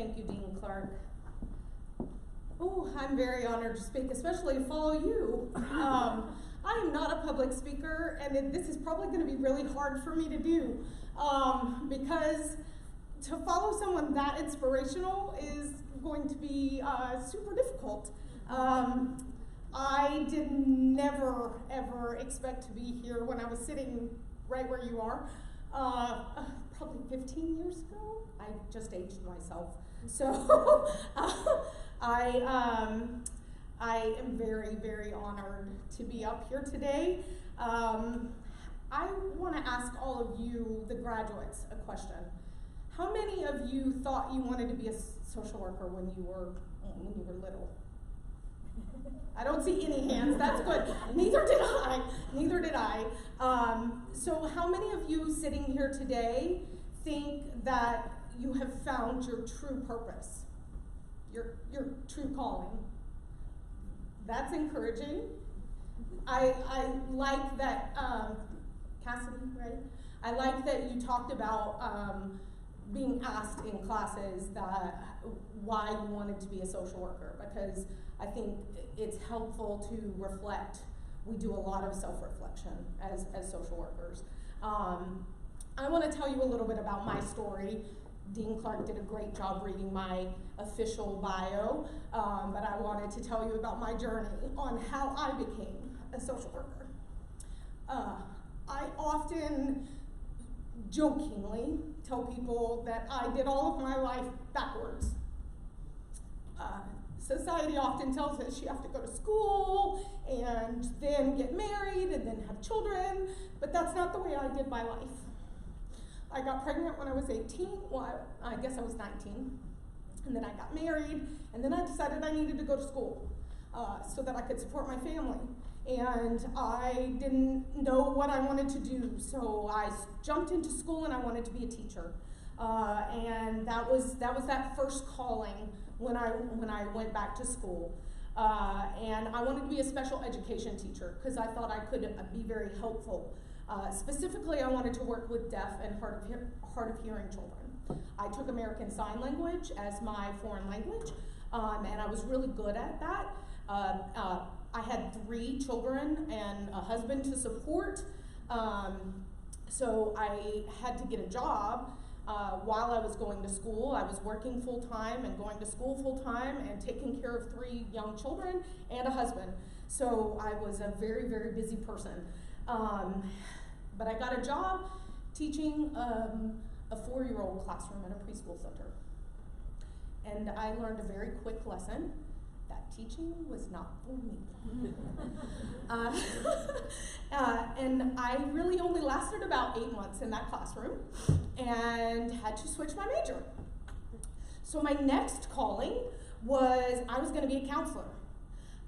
Thank you, Dean Clark. Oh, I'm very honored to speak, especially to follow you. I am not a public speaker, and this is probably going to be really hard for me to do because to follow someone that inspirational is going to be super difficult. I did never, ever expect to be here when I was sitting right where you are. Probably 15 years ago. I just aged myself. So I am very, very honored to be up here today. I want to ask all of you, the graduates, a question. How many of you thought you wanted to be a social worker when you were little? I don't see any hands. That's good. Neither did I. Neither did I. So how many of you sitting here today think that you have found your true purpose, your true calling? That's encouraging. I like that, Cassidy, right? I like that you talked about being asked in classes that why you wanted to be a social worker, because I think it's helpful to reflect. We do a lot of self-reflection as social workers. I want to tell you a little bit about my story. Dean Clark did a great job reading my official bio, but I wanted to tell you about my journey on how I became a social worker. I often jokingly tell people that I did all of my life backwards. Society often tells us you have to go to school and then get married and then have children, but that's not the way I did my life. I got pregnant when I was 18, well, I guess I was 19, and then I got married, and then I decided I needed to go to school so that I could support my family. And I didn't know what I wanted to do, so I jumped into school and I wanted to be a teacher. And that was that first calling when I went back to school. And I wanted to be a special education teacher because I thought I could be very helpful. Specifically, I wanted to work with deaf and hard of hearing children. I took American Sign Language as my foreign language, and I was really good at that. I had 3 children and a husband to support, so I had to get a job while I was going to school. I was working full-time and going to school full-time and taking care of 3 young children and a husband. So I was a very, very busy person. But I got a job teaching a 4-year-old classroom at a preschool center. And I learned a very quick lesson. Teaching was not for me. And I really only lasted about 8 months in that classroom and had to switch my major. So my next calling was I was going to be a counselor.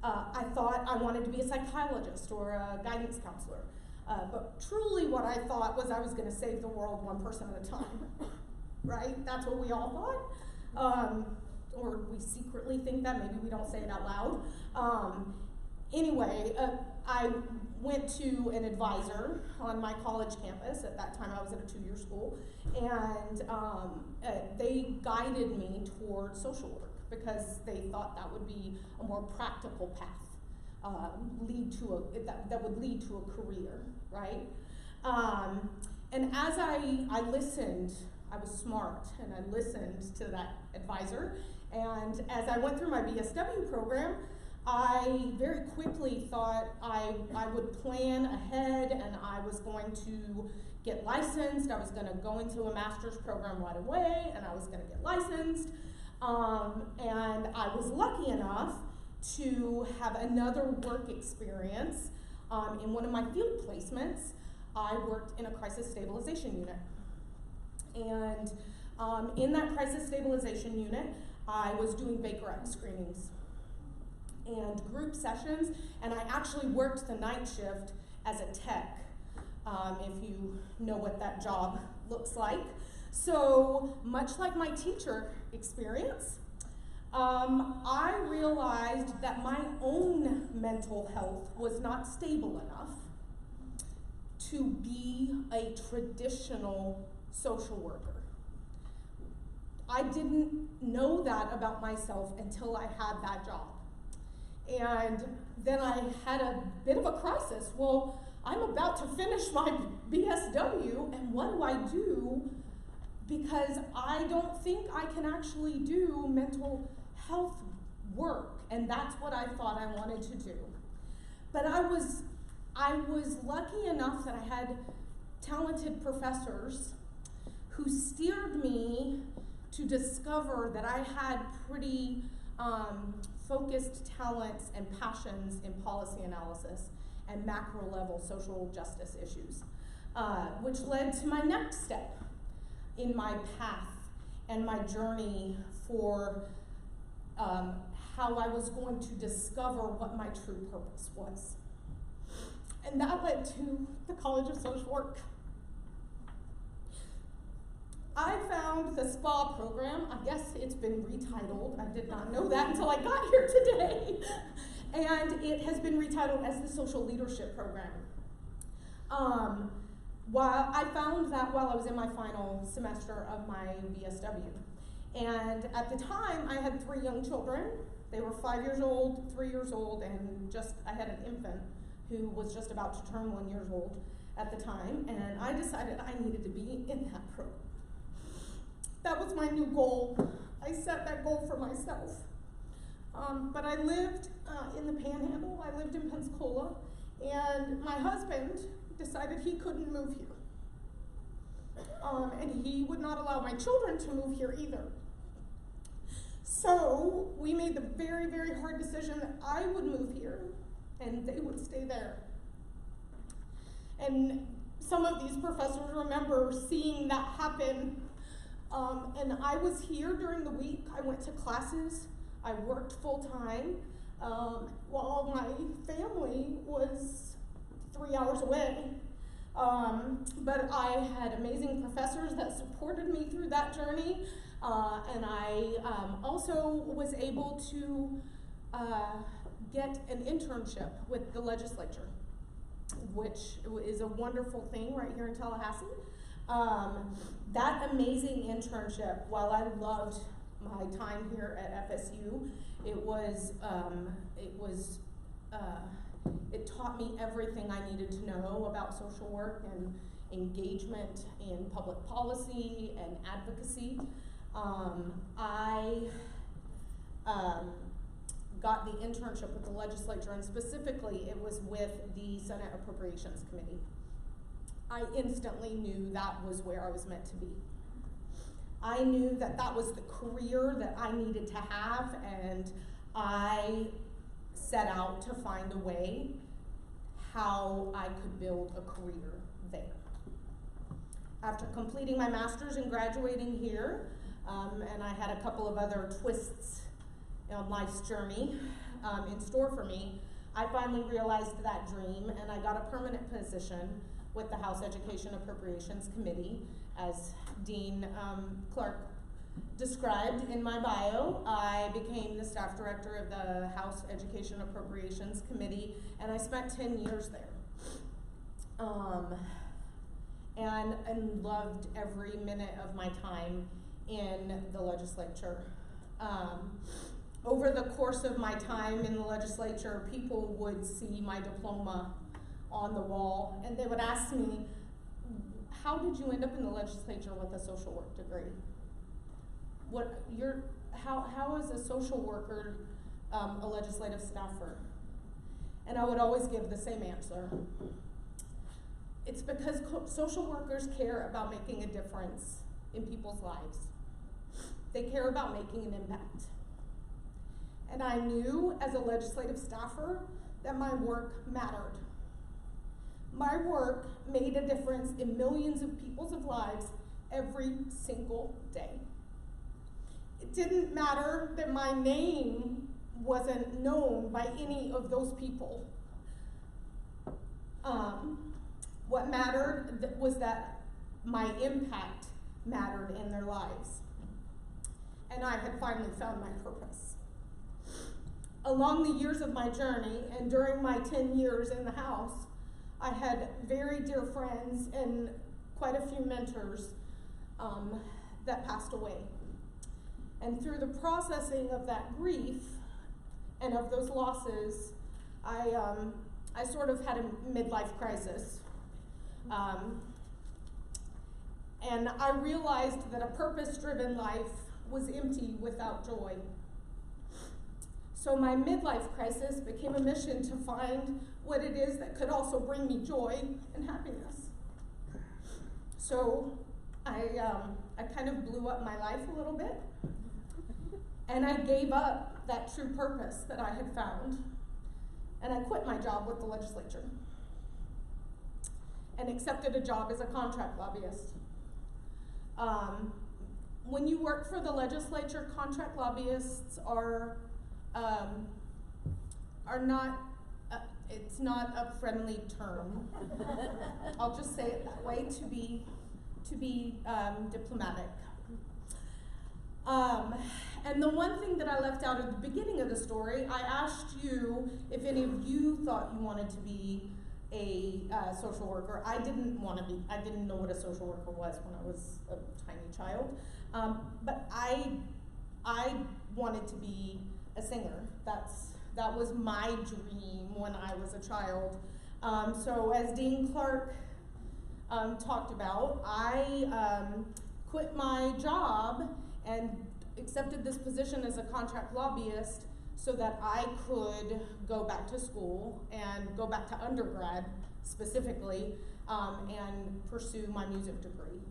I thought I wanted to be a psychologist or a guidance counselor. But truly what I thought was I was going to save the world one person at a time. Right? That's what we all thought. Or we secretly think that, maybe we don't say it out loud. Anyway, I went to an advisor on my college campus. At that time I was at a 2-year school, and they guided me toward social work because they thought that would be a more practical path, that would lead to a career, right? And as I listened, I was smart, and I listened to that advisor. And as I went through my BSW program, I very quickly thought I would plan ahead, and I was going to get licensed. I was going to go into a master's program right away, and I was going to get licensed. And I was lucky enough to have another work experience. In one of my field placements, I worked in a crisis stabilization unit. And in that crisis stabilization unit, I was doing Baker Act screenings and group sessions, and I actually worked the night shift as a tech, if you know what that job looks like. So much like my teacher experience, I realized that my own mental health was not stable enough to be a traditional social worker. I didn't know that about myself until I had that job. And then I had a bit of a crisis. Well, I'm about to finish my BSW, and what do I do? Because I don't think I can actually do mental health work, and that's what I thought I wanted to do. But I was lucky enough that I had talented professors who steered me to discover that I had pretty focused talents and passions in policy analysis and macro level social justice issues, which led to my next step in my path and my journey for how I was going to discover what my true purpose was. And that led to the College of Social Work. I found the SPA program. I guess it's been retitled. I did not know that until I got here today. And it has been retitled as the Social Leadership Program. While I found that while I was in my final semester of my BSW. And at the time, I had 3 young children. They were 5 years old, 3 years old, and I had an infant who was just about to turn 1 year old at the time. And I decided I needed to be in that program. That was my new goal. I set that goal for myself. But I lived in the Panhandle. I lived in Pensacola. And my husband decided he couldn't move here. And he would not allow my children to move here either. So we made the very, very hard decision that I would move here and they would stay there. And some of these professors remember seeing that happen. And I was here during the week. I went to classes. I worked full time while my family was 3 hours away. But I had amazing professors that supported me through that journey. And I also was able to get an internship with the legislature, which is a wonderful thing right here in Tallahassee. That amazing internship, while I loved my time here at FSU, it taught me everything I needed to know about social work and engagement in public policy and advocacy. I got the internship with the legislature, and specifically it was with the Senate Appropriations Committee. I instantly knew that was where I was meant to be. I knew that that was the career that I needed to have, and I set out to find a way how I could build a career there. After completing my master's and graduating here, and I had a couple of other twists on life's journey in store for me, I finally realized that dream, and I got a permanent position with the House Education Appropriations Committee. As Dean Clark described in my bio, I became the staff director of the House Education Appropriations Committee, and I spent 10 years there. And loved every minute of my time in the legislature. Over the course of my time in the legislature, people would see my diploma on the wall, and they would ask me, how did you end up in the legislature with a social work degree? How is a social worker a legislative staffer? And I would always give the same answer. It's because social workers care about making a difference in people's lives. They care about making an impact. And I knew as a legislative staffer that my work mattered. My work made a difference in millions of people's lives every single day. It didn't matter that my name wasn't known by any of those people. What mattered was that my impact mattered in their lives. And I had finally found my purpose. Along the years of my journey, and during my 10 years in the House, I had very dear friends and quite a few mentors that passed away. And through the processing of that grief and of those losses, I sort of had a midlife crisis. And I realized that a purpose-driven life was empty without joy. So my midlife crisis became a mission to find what it is that could also bring me joy and happiness. So I kind of blew up my life a little bit, and I gave up that true purpose that I had found, and I quit my job with the legislature and accepted a job as a contract lobbyist. When you work for the legislature, contract lobbyists are not, it's not a friendly term. I'll just say it that way to be diplomatic. And the one thing that I left out at the beginning of the story, I asked you if any of you thought you wanted to be a social worker. I didn't want to be. I didn't know what a social worker was when I was a tiny child. But I wanted to be a singer. That was my dream when I was a child. So as Dean Clark talked about, I quit my job and accepted this position as a contract lobbyist so that I could go back to school and go back to undergrad specifically and pursue my music degree.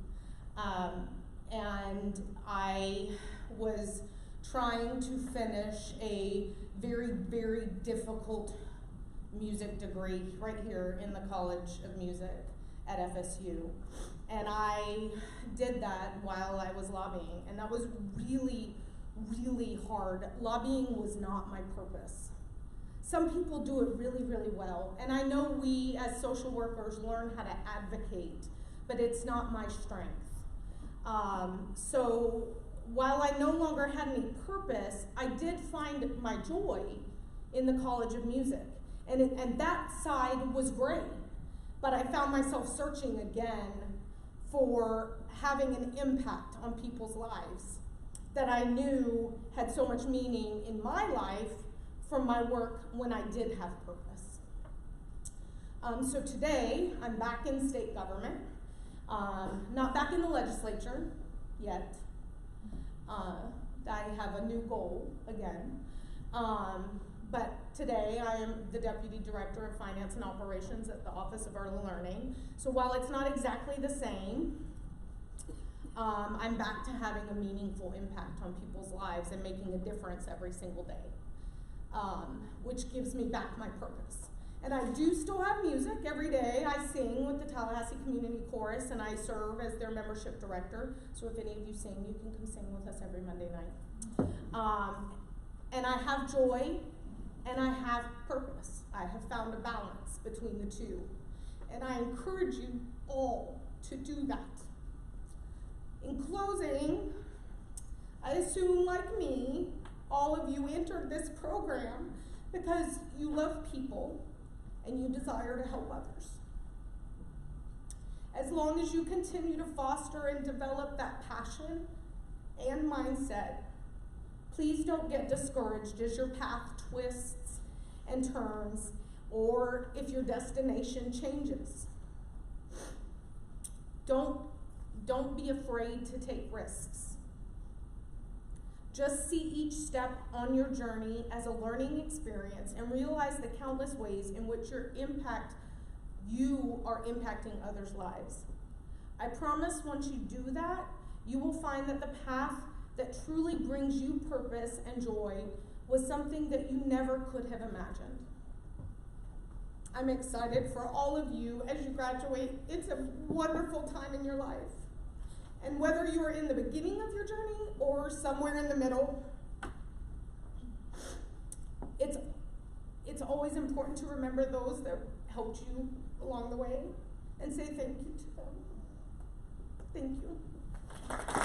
And I was trying to finish a very, very difficult music degree right here in the College of Music at FSU. And I did that while I was lobbying, and that was really, really hard. Lobbying was not my purpose. Some people do it really, really well, and I know we as social workers learn how to advocate, but it's not my strength. So while I no longer had any purpose, I did find my joy in the College of Music, and that side was great, but I found myself searching again for having an impact on people's lives that I knew had so much meaning in my life from my work when I did have purpose. So today, I'm back in state government, not back in the legislature yet. I have a new goal again. But today I am the Deputy Director of Finance and Operations at the Office of Early Learning. So while it's not exactly the same, I'm back to having a meaningful impact on people's lives and making a difference every single day, which gives me back my purpose. And I do still have music every day. I sing with the Tallahassee Community Chorus, and I serve as their membership director. So if any of you sing, you can come sing with us every Monday night. And I have joy, and I have purpose. I have found a balance between the two. And I encourage you all to do that. In closing, I assume, like me, all of you entered this program because you love people and you desire to help others. As long as you continue to foster and develop that passion and mindset, please don't get discouraged as your path twists and turns, or if your destination changes. Don't be afraid to take risks. Just see each step on your journey as a learning experience and realize the countless ways in which you are impacting others' lives. I promise once you do that, you will find that the path that truly brings you purpose and joy was something that you never could have imagined. I'm excited for all of you as you graduate. It's a wonderful time in your life. And whether you are in the beginning of your journey or somewhere in the middle, it's always important to remember those that helped you along the way and say thank you to them. Thank you.